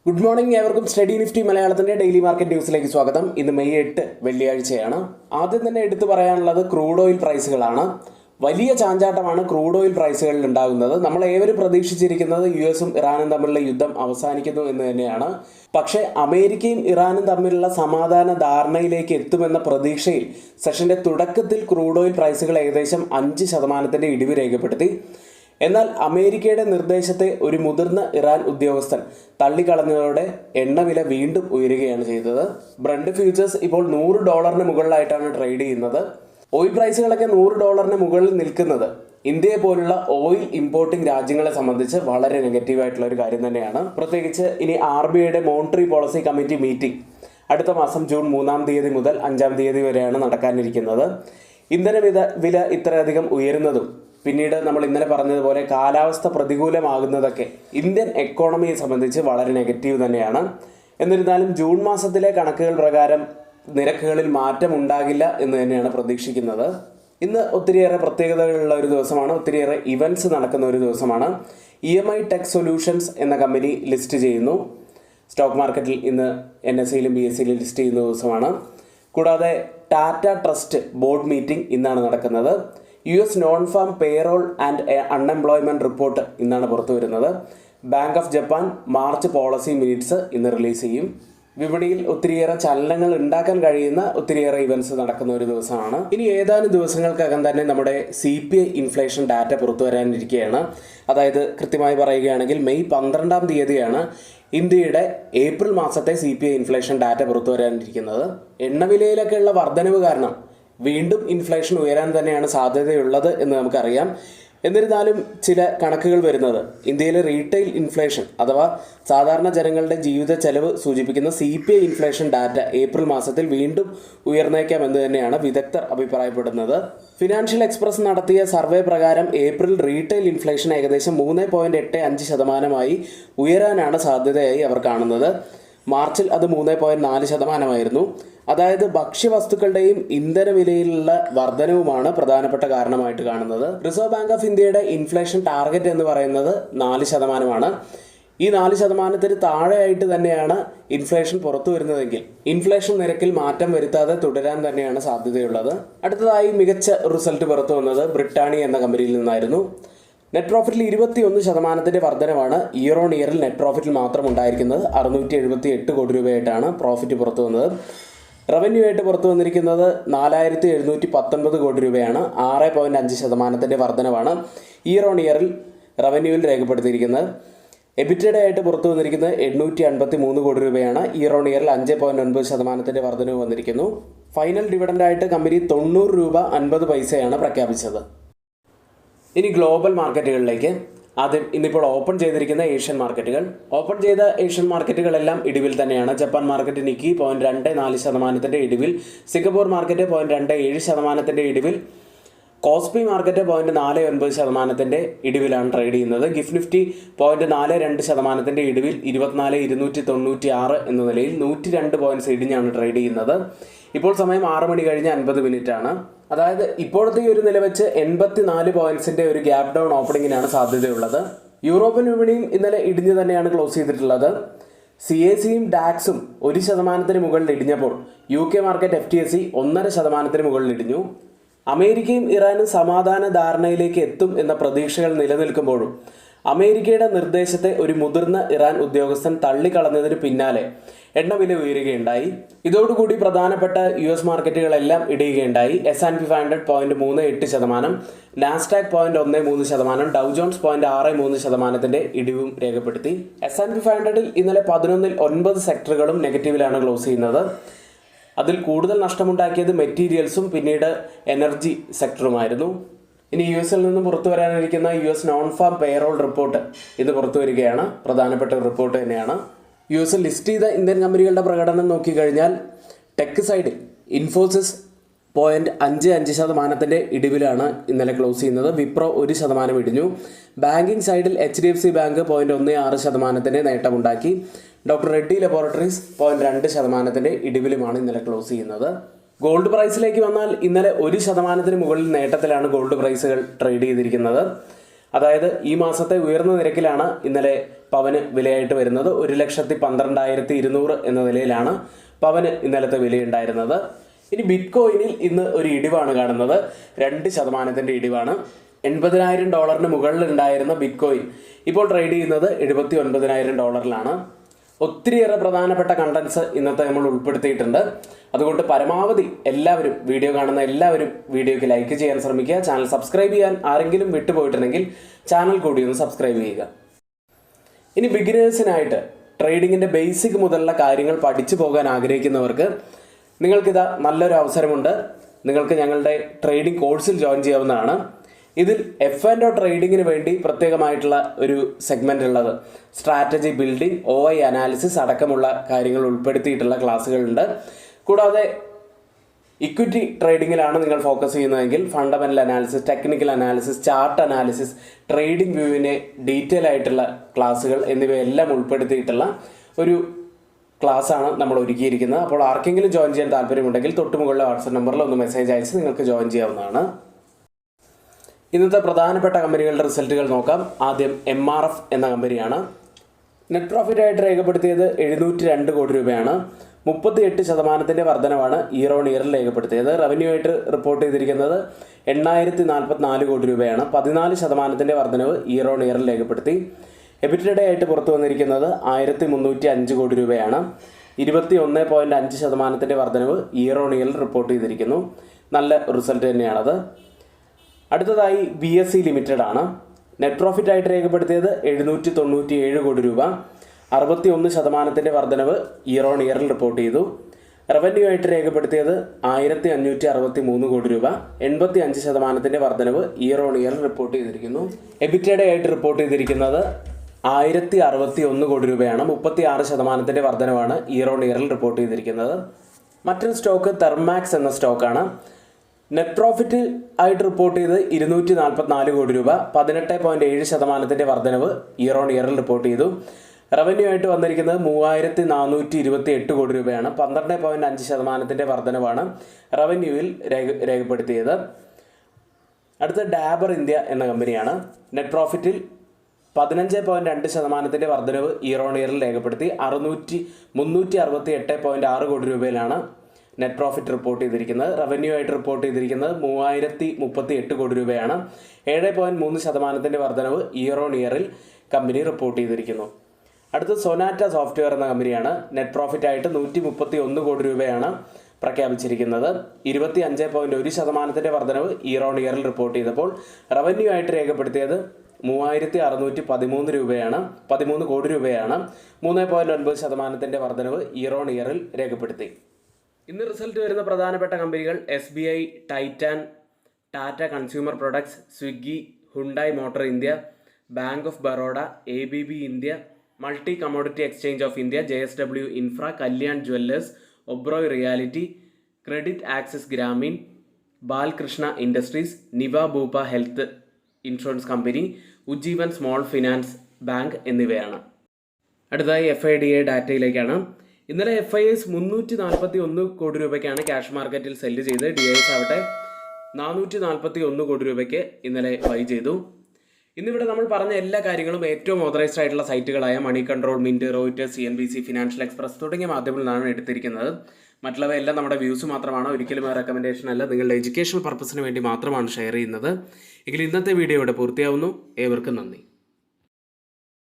Good morning, ഏവർക്കും study Nifty മലയാളത്തിന്റെ daily market ന്യൂസിലേക്ക് സ്വാഗതം. ഇന്ന് മെയ് 8 വെള്ളിയാഴ്ചയാണ്. ആദ്യം തന്നെ എടുത്തു പറയാനുള്ളത് ക്രൂഡ് ഓയിൽ പ്രൈസുകളാണ്. വലിയ ചാഞ്ചാട്ടമാണ് ക്രൂഡ് ഓയിൽ പ്രൈസുകളിൽ ഉണ്ടാകുന്നത്. നമ്മൾ ഏവരും പ്രതീക്ഷിച്ചിരിക്കുന്നത് US-ഉം ഇറാനും തമ്മിലുള്ള യുദ്ധം അവസാനിക്കുന്നു എന്ന് തന്നെയാണ്. പക്ഷേ അമേരിക്കയും ഇറാനും തമ്മിലുള്ള സമാധാന ധാരണയിലേക്ക് എത്തുമെന്ന പ്രതീക്ഷയിൽ സെഷന്റെ തുടക്കത്തിൽ ക്രൂഡ് ഓയിൽ പ്രൈസുകൾ ഏകദേശം 5% ഇടിവ് രേഖപ്പെടുത്തി. എന്നാൽ അമേരിക്കയുടെ നിർദ്ദേശത്തെ ഒരു മുതിർന്ന ഇറാൻ ഉദ്യോഗസ്ഥൻ തള്ളിക്കളഞ്ഞതോടെ എണ്ണവില വീണ്ടും ഉയരുകയാണ് ചെയ്തത്. ബ്രണ്ട് ഫ്യൂച്ചേഴ്സ് ഇപ്പോൾ $100 മുകളിലായിട്ടാണ് ട്രേഡ് ചെയ്യുന്നത്. ഓയിൽ പ്രൈസുകളൊക്കെ $100 മുകളിൽ നിൽക്കുന്നത് ഇന്ത്യയെ പോലുള്ള ഓയിൽ ഇമ്പോർട്ടിംഗ് രാജ്യങ്ങളെ സംബന്ധിച്ച് വളരെ നെഗറ്റീവായിട്ടുള്ള ഒരു കാര്യം തന്നെയാണ്. പ്രത്യേകിച്ച് ഇനി RBIയുടെ മോണിറ്ററി പോളിസി കമ്മിറ്റി മീറ്റിംഗ് അടുത്ത മാസം ജൂൺ 3-ാം തീയതി മുതൽ 5-ാം തീയതി വരെയാണ് നടക്കാനിരിക്കുന്നത്. ഇന്ധന വില ഇത്രയധികം ഉയരുന്നതും പിന്നീട് നമ്മൾ ഇന്നലെ പറഞ്ഞതുപോലെ കാലാവസ്ഥ പ്രതികൂലമാകുന്നതൊക്കെ ഇന്ത്യൻ എക്കോണമിയെ സംബന്ധിച്ച് വളരെ നെഗറ്റീവ് തന്നെയാണ്. എന്നിരുന്നാലും ജൂൺ മാസത്തിലെ കണക്കുകൾ പ്രകാരം നിരക്കുകളിൽ മാറ്റം ഉണ്ടാകില്ല എന്ന് തന്നെയാണ് പ്രതീക്ഷിക്കുന്നത്. ഇന്ന് ഒത്തിരിയേറെ പ്രത്യേകതകളുള്ള ഒരു ദിവസമാണ്. ഒത്തിരിയേറെ ഇവൻറ്റ്സ് നടക്കുന്ന ഒരു ദിവസമാണ്. EMI ടെക് സൊല്യൂഷൻസ് എന്ന കമ്പനി ലിസ്റ്റ് ചെയ്യുന്നു. സ്റ്റോക്ക് മാർക്കറ്റിൽ ഇന്ന് NSEയിലും BSEയിലും ലിസ്റ്റ് ചെയ്യുന്ന ദിവസമാണ്. കൂടാതെ ടാറ്റ ട്രസ്റ്റ് ബോർഡ് മീറ്റിംഗ് ഇന്നാണ് നടക്കുന്നത്. US non farm payroll and unemployment report ഇന്നാണ് പുറത്തു വരുന്നത്. Bank of Japan March policy minutes ഇന്ന് റിലീസ് ചെയ്യും. വിപണിയിൽ ഒത്തിരിയേറെ ചലനങ്ങൾ ഉണ്ടാക്കാൻ കഴിയുന്ന ഒത്തിരിയേറെ ഇവന്റ്സ് നടക്കുന്ന ഒരു ദിവസമാണ്. ഇനി ഏതാനും ദിവസങ്ങൾക്കകം തന്നെ നമ്മുടെ CPI ഇൻഫ്ലേഷൻ ഡാറ്റ പുറത്തു വരാനിരിക്കുകയാണ്. അതായത് കൃത്യമായി പറയുകയാണെങ്കിൽ മെയ് 12-ാം തീയതിയാണ് ഇന്ത്യയുടെ ഏപ്രിൽ മാസത്തെ CPI ഇൻഫ്ലേഷൻ ഡാറ്റ പുറത്തു വരാനിരിക്കുന്നത്. എണ്ണവിലയിലൊക്കെയുള്ള വർധനവ് കാരണം വീണ്ടും ഇൻഫ്ലേഷൻ ഉയരാൻ തന്നെയാണ് സാധ്യതയുള്ളത് എന്ന് നമുക്കറിയാം. എന്നിരുന്നാലും ചില കണക്കുകൾ വരുന്നത് ഇന്ത്യയിലെ റീറ്റെയിൽ ഇൻഫ്ലേഷൻ അഥവാ സാധാരണ ജനങ്ങളുടെ ജീവിത ചെലവ് സൂചിപ്പിക്കുന്ന CPI ഇൻഫ്ലേഷൻ ഡാറ്റ ഏപ്രിൽ മാസത്തിൽ വീണ്ടും ഉയർന്നേക്കാമെന്ന് തന്നെയാണ് വിദഗ്ധർ അഭിപ്രായപ്പെടുന്നത്. ഫിനാൻഷ്യൽ എക്സ്പ്രസ് നടത്തിയ സർവേ പ്രകാരം ഏപ്രിൽ റീറ്റെയിൽ ഇൻഫ്ലേഷൻ ഏകദേശം 3.85% ഉയരാനാണ് സാധ്യതയായി അവർ കാണുന്നത്. മാർച്ചിൽ അത് 3.4%. അതായത് ഭക്ഷ്യവസ്തുക്കളുടെയും ഇന്ധന വിലയിലുള്ള വർധനവുമാണ് പ്രധാനപ്പെട്ട കാരണമായിട്ട് കാണുന്നത്. റിസർവ് ബാങ്ക് ഓഫ് ഇന്ത്യയുടെ ഇൻഫ്ലേഷൻ ടാർഗറ്റ് എന്ന് പറയുന്നത് 4%. ഈ 4%-ന് താഴെയായിട്ട് തന്നെയാണ് ഇൻഫ്ലേഷൻ പുറത്തു വരുന്നതെങ്കിൽ ഇൻഫ്ലേഷൻ നിരക്കിൽ മാറ്റം വരുത്താതെ തുടരാൻ തന്നെയാണ് സാധ്യതയുള്ളത്. അടുത്തതായി മികച്ച റിസൾട്ട് പുറത്തു വന്നത് ബ്രിട്ടാനിയ എന്ന കമ്പനിയിൽ നിന്നായിരുന്നു. നെറ്റ് പ്രോഫിറ്റിൽ 21% വർധനവാണ് ഇയർ ഓൺ ഇയറിൽ നെറ്റ് പ്രോഫിറ്റിൽ മാത്രം ഉണ്ടായിരിക്കുന്നത്. 678 കോടി രൂപയായിട്ടാണ് പ്രോഫിറ്റ് പുറത്തു വന്നത്. റവന്യൂ ആയിട്ട് പുറത്തു വന്നിരിക്കുന്നത് 4719 കോടി രൂപയാണ്. 6.5% വർധനവാണ് ഇയർ ഓൺ ഇയറിൽ റവന്യൂവിൽ രേഖപ്പെടുത്തിയിരിക്കുന്നത്. എബിറ്റഡ് ആയിട്ട് പുറത്തു വന്നിരിക്കുന്നത് 853 കോടി രൂപയാണ്. ഇയർ ഓൺ ഇയറിൽ 5.9% വർധനവ് വന്നിരിക്കുന്നു. ഫൈനൽ ഡിവിഡൻഡ് ആയിട്ട് കമ്പനി 90 രൂപ 50 പൈസയാണ് പ്രഖ്യാപിച്ചത്. ഇനി ഗ്ലോബൽ മാർക്കറ്റുകളിലേക്ക്. ആദ്യം ഇന്നിപ്പോൾ ഓപ്പൺ ചെയ്തിരിക്കുന്ന ഏഷ്യൻ മാർക്കറ്റുകൾ. ഓപ്പൺ ചെയ്ത ഏഷ്യൻ മാർക്കറ്റുകളെല്ലാം ഇടിവിൽ തന്നെയാണ്. ജപ്പാൻ മാർക്കറ്റ് നിക്കി 0.24% ഇടിവിൽ. സിംഗപ്പൂർ മാർക്കറ്റ് 0.27% ഇടിവിൽ. കോസ്പി മാർക്കറ്റ് 0.49% ഇടിവിലാണ് ട്രേഡ് ചെയ്യുന്നത്. ഗിഫ്റ്റ് നിഫ്റ്റി 0.42% ഇടിവിൽ 24,296 എന്ന നിലയിൽ 102 പോയിന്റ്സ് ഇടിഞ്ഞാണ് ട്രേഡ് ചെയ്യുന്നത്. ഇപ്പോൾ സമയം 6 മണി കഴിഞ്ഞ് 50 മിനിറ്റ് ആണ്. അതായത് ഇപ്പോഴത്തെ ഈ ഒരു നില വെച്ച് 84 പോയിന്റ്സിന്റെ ഒരു ഗ്യാപ് ഡൗൺ ഓപ്പണിങ്ങിനാണ് സാധ്യതയുള്ളത്. യൂറോപ്യൻ വിപണിയും ഇന്നലെ ഇടിഞ്ഞ് തന്നെയാണ് ക്ലോസ് ചെയ്തിട്ടുള്ളത്. CAC-യും DAX-ഉം 1%-ന് മുകളിൽ ഇടിഞ്ഞപ്പോൾ UK മാർക്കറ്റ് FTSE 1.5%-ന് മുകളിൽ ഇടിഞ്ഞു. അമേരിക്കയും ഇറാനും സമാധാന ധാരണയിലേക്ക് എത്തും എന്ന പ്രതീക്ഷകൾ നിലനിൽക്കുമ്പോഴും അമേരിക്കയുടെ നിർദ്ദേശത്തെ ഒരു മുതിർന്ന ഇറാൻ ഉദ്യോഗസ്ഥൻ തള്ളിക്കളഞ്ഞതിന് പിന്നാലെ എണ്ണവില ഉയരുകയുണ്ടായി. ഇതോടുകൂടി പ്രധാനപ്പെട്ട US മാർക്കറ്റുകളെല്ലാം ഇടിയുകയുണ്ടായി. S&P 500 0.38%, നാസ്ഡാക്ക് 0.13%, ഡൗ ജോൺസ് 0.63%-ന്റെ ഇടിവും രേഖപ്പെടുത്തി. S&P 500-ൽ ഇന്നലെ 11-ൽ 9 സെക്ടറുകളും നെഗറ്റീവിലാണ് ക്ലോസ് ചെയ്യുന്നത്. അതിൽ കൂടുതൽ നഷ്ടമുണ്ടാക്കിയത് മെറ്റീരിയൽസും പിന്നീട് എനർജി സെക്ടറുമായിരുന്നു. ഇനി US-ൽ നിന്നും പുറത്തു വരാനിരിക്കുന്ന US non farm payroll report ഇന്ന് പുറത്തു വരികയാണ്. പ്രധാനപ്പെട്ട റിപ്പോർട്ട് തന്നെയാണ്. US-ൽ ലിസ്റ്റ് ചെയ്ത ഇന്ത്യൻ കമ്പനികളുടെ പ്രകടനം നോക്കിക്കഴിഞ്ഞാൽ ടെക് സൈഡിൽ ഇൻഫോസിസ് 0.55%-ന്റെ ഇടിവിലാണ് ഇന്നലെ ക്ലോസ് ചെയ്യുന്നത്. വിപ്രോ 1% ഇടിഞ്ഞു. ബാങ്കിങ് സൈഡിൽ HDFC ബാങ്ക് 0.16%-ന്റെ നേട്ടമുണ്ടാക്കി. ഡോക്ടർ റെഡ്ഡി ലബോറട്ടറീസ് 0.2%-ന്റെ ഇടിവിലുമാണ് ഇന്നലെ ക്ലോസ് ചെയ്യുന്നത്. ഗോൾഡ് പ്രൈസിലേക്ക് വന്നാൽ ഇന്നലെ 1%-ന് മുകളിൽ നേട്ടത്തിലാണ് ഗോൾഡ് പ്രൈസുകൾ ട്രേഡ് ചെയ്തിരിക്കുന്നത്. അതായത് ഈ മാസത്തെ ഉയർന്ന നിരക്കിലാണ് ഇന്നലെ പവന് വിലയായിട്ട് വരുന്നത്. 1,12,200 എന്ന നിലയിലാണ് പവന് ഇന്നലത്തെ വിലയുണ്ടായിരുന്നത്. ഇനി ബിറ്റ് കോയിനിൽ ഇന്ന് ഒരു ഇടിവാണ് കാണുന്നത്. 2% ഇടിവാണ്. $80,000 മുകളിൽ ഉണ്ടായിരുന്ന ബിറ്റ് കോയിൻ ഇപ്പോൾ ട്രേഡ് ചെയ്യുന്നത് $79,000. ഒത്തിരിയേറെ പ്രധാനപ്പെട്ട കണ്ടന്റ്സ് ഇന്നത്തെ നമ്മൾ ഉൾപ്പെടുത്തിയിട്ടുണ്ട്. അതുകൊണ്ട് പരമാവധി എല്ലാവരും, വീഡിയോ കാണുന്ന എല്ലാവരും വീഡിയോയ്ക്ക് ലൈക്ക് ചെയ്യാൻ ശ്രമിക്കുക. ചാനൽ സബ്സ്ക്രൈബ് ചെയ്യാൻ ആരെങ്കിലും വിട്ടുപോയിട്ടുണ്ടെങ്കിൽ ചാനൽ കൂടി ഒന്ന് സബ്സ്ക്രൈബ് ചെയ്യുക. ഇനി ബിഗിനേഴ്സിനായിട്ട് ട്രേഡിങ്ങിൻ്റെ ബേസിക് മുതലുള്ള കാര്യങ്ങൾ പഠിച്ചു പോകാൻ ആഗ്രഹിക്കുന്നവർക്ക് നിങ്ങൾക്കിതാ നല്ലൊരു അവസരമുണ്ട്. നിങ്ങൾക്ക് ഞങ്ങളുടെ ട്രേഡിംഗ് കോഴ്സിൽ ജോയിൻ ചെയ്യാവുന്നതാണ്. ഇതിൽ F&O ട്രേഡിങ്ങിന് വേണ്ടി പ്രത്യേകമായിട്ടുള്ള ഒരു സെഗ്മെൻ്റ് ഉള്ളത്. സ്ട്രാറ്റജി ബിൽഡിംഗ്, OI അനാലിസിസ് അടക്കമുള്ള കാര്യങ്ങൾ ഉൾപ്പെടുത്തിയിട്ടുള്ള ക്ലാസ്സുകളുണ്ട്. കൂടാതെ ഇക്വിറ്റി ട്രേഡിങ്ങിലാണ് നിങ്ങൾ ഫോക്കസ് ചെയ്യുന്നതെങ്കിൽ fundamental analysis, technical analysis, chart analysis, trading വ്യൂവിൻ്റെ ഡീറ്റെയിൽ ആയിട്ടുള്ള ക്ലാസ്സുകൾ എന്നിവയെല്ലാം ഉൾപ്പെടുത്തിയിട്ടുള്ള ഒരു ക്ലാസ്സാണ് നമ്മൾ ഒരുക്കിയിരിക്കുന്നത്. അപ്പോൾ ആർക്കെങ്കിലും ജോയിൻ ചെയ്യാൻ താല്പര്യമുണ്ടെങ്കിൽ തൊട്ടുമുകളിലെ വാട്സപ്പ് നമ്പറിൽ ഒന്ന് മെസ്സേജ് അയച്ച് നിങ്ങൾക്ക് ജോയിൻ ചെയ്യാവുന്നതാണ്. ഇന്നത്തെ പ്രധാനപ്പെട്ട കമ്പനികളുടെ റിസൾട്ടുകൾ നോക്കാം. ആദ്യം MRF എന്ന കമ്പനിയാണ്. നെറ്റ് പ്രോഫിറ്റ് ആയിട്ട് രേഖപ്പെടുത്തിയത് 702 കോടി രൂപയാണ്. 38% വർധനവാണ് ഇയർ ഓൺ ഇയറിൽ രേഖപ്പെടുത്തിയത്. റവന്യൂ ആയിട്ട് റിപ്പോർട്ട് ചെയ്തിരിക്കുന്നത് 8,044 കോടി രൂപയാണ്. 14% വർധനവ് ഇയർ ഓൺ ഇയറിൽ രേഖപ്പെടുത്തി. എബിറ്റഡ ആയിട്ട് പുറത്തു വന്നിരിക്കുന്നത് 1,305 കോടി രൂപയാണ്. 21.5% വർധനവ് ഇയർ ഓൺ ഇയറിൽ റിപ്പോർട്ട് ചെയ്തിരിക്കുന്നു. നല്ല റിസൾട്ട് തന്നെയാണത്. അടുത്തതായി BSE ലിമിറ്റഡ് ആണ്. നെറ്റ് പ്രോഫിറ്റ് ആയിട്ട് രേഖപ്പെടുത്തിയത് 797 കോടി രൂപ. 61% വർധനവ് ഇയർ ഓൺ ഇയറിൽ റിപ്പോർട്ട് ചെയ്തു. റവന്യൂ ആയിട്ട് രേഖപ്പെടുത്തിയത് 1,563 കോടി രൂപ. 85% വർധനവ് ഇയർ ഓൺ ഇയറിൽ റിപ്പോർട്ട് ചെയ്തിരിക്കുന്നു. എബിറ്റഡ ആയിട്ട് റിപ്പോർട്ട് ചെയ്തിരിക്കുന്നത് 1,061 കോടി രൂപയാണ്. 36% വർധനവാണ് ഇയർ ഓൺ ഇയറിൽ റിപ്പോർട്ട് ചെയ്തിരിക്കുന്നത്. മറ്റൊരു സ്റ്റോക്ക് തെർമാക്സ് എന്ന സ്റ്റോക്കാണ്. നെറ്റ് പ്രോഫിറ്റ് ആയിട്ട് റിപ്പോർട്ട് ചെയ്ത് 244 കോടി രൂപ. 18.7% വർധനവ് ഇയർ ഓൺ ഇയറിൽ റിപ്പോർട്ട് ചെയ്തു. റവന്യൂ ആയിട്ട് വന്നിരിക്കുന്നത് 3,428 കോടി രൂപയാണ്. 12.5% വർധനവാണ് റവന്യൂവിൽ രേഖപ്പെടുത്തിയത്. അടുത്ത ഡാബർ ഇന്ത്യ എന്ന കമ്പനിയാണ്. നെറ്റ് പ്രോഫിറ്റിൽ 15.2% വർധനവ് ഇയർ ഓൺ ഇയറിൽ രേഖപ്പെടുത്തി. 368.6 കോടി രൂപയിലാണ് നെറ്റ് പ്രോഫിറ്റ് റിപ്പോർട്ട് ചെയ്തിരിക്കുന്നത്. റവന്യൂ ആയിട്ട് റിപ്പോർട്ട് ചെയ്തിരിക്കുന്നത് 3,038 കോടി രൂപയാണ്. 7.3% വർധനവ് ഇയർ ഓൺ ഇയറിൽ കമ്പനി റിപ്പോർട്ട് ചെയ്തിരിക്കുന്നു. അടുത്ത സൊനാറ്റ സോഫ്റ്റ്വെയർ എന്ന കമ്പനിയാണ്. നെറ്റ് പ്രോഫിറ്റ് ആയിട്ട് 131 കോടി രൂപയാണ് പ്രഖ്യാപിച്ചിരിക്കുന്നത്. 25.1% വർധനവ് ഇയർ ഓൺ ഇയറിൽ റിപ്പോർട്ട് ചെയ്തപ്പോൾ റവന്യൂ ആയിട്ട് രേഖപ്പെടുത്തിയത് 3,613 രൂപയാണ്. 13 കോടി രൂപയാണ്. 3.9% വർധനവ് ഇയർ ഓൺ ഇയറിൽ രേഖപ്പെടുത്തി. ഇന്ന് റിസൾട്ട് വരുന്ന പ്രധാനപ്പെട്ട കമ്പനികൾ SBI, Titan, Tata consumer products, Swiggy, Hyundai motor India, bank of Baroda, ABB India, multi commodity exchange of India, JSW infra, Kalyan jewellers, Oberoi realty, credit access Grameen, Balakrishna industries, Niva Bupa health insurance company, Ujjivan small finance bank എന്നിവയാണ്. അടുത്തതായി FIDA ഡാറ്റയിലേക്കാണ്. ഇന്നലെ FIS 341 കോടി രൂപയ്ക്കാണ് cash മാർക്കറ്റിൽ cell ചെയ്ത്. DIS ആവട്ടെ 441 കോടി രൂപയ്ക്ക് ഇന്നലെ ബൈ ചെയ്തു. ഇന്നിവിടെ നമ്മൾ പറഞ്ഞ എല്ലാ കാര്യങ്ങളും ഏറ്റവും ഓതറൈസ്ഡ് ആയിട്ടുള്ള സൈറ്റുകളായ Moneycontrol, Mint, Reuters, CNBC, Financial Express തുടങ്ങിയ മാധ്യമങ്ങളിൽ നിന്നാണ് എടുത്തിരിക്കുന്നത്. മറ്റുള്ളവയെല്ലാം നമ്മുടെ വ്യൂസ് മാത്രമാണ്, ഒരിക്കലും ആ റെക്കമെൻഡേഷൻ അല്ല. നിങ്ങളുടെ എഡ്യൂക്കേഷണൽ പർപ്പസിന് വേണ്ടി മാത്രമാണ് ഷെയർ ചെയ്യുന്നത്. എങ്കിൽ ഇന്നത്തെ വീഡിയോ ഇവിടെ പൂർത്തിയാവുന്നു. ഏവർക്കും നന്ദി.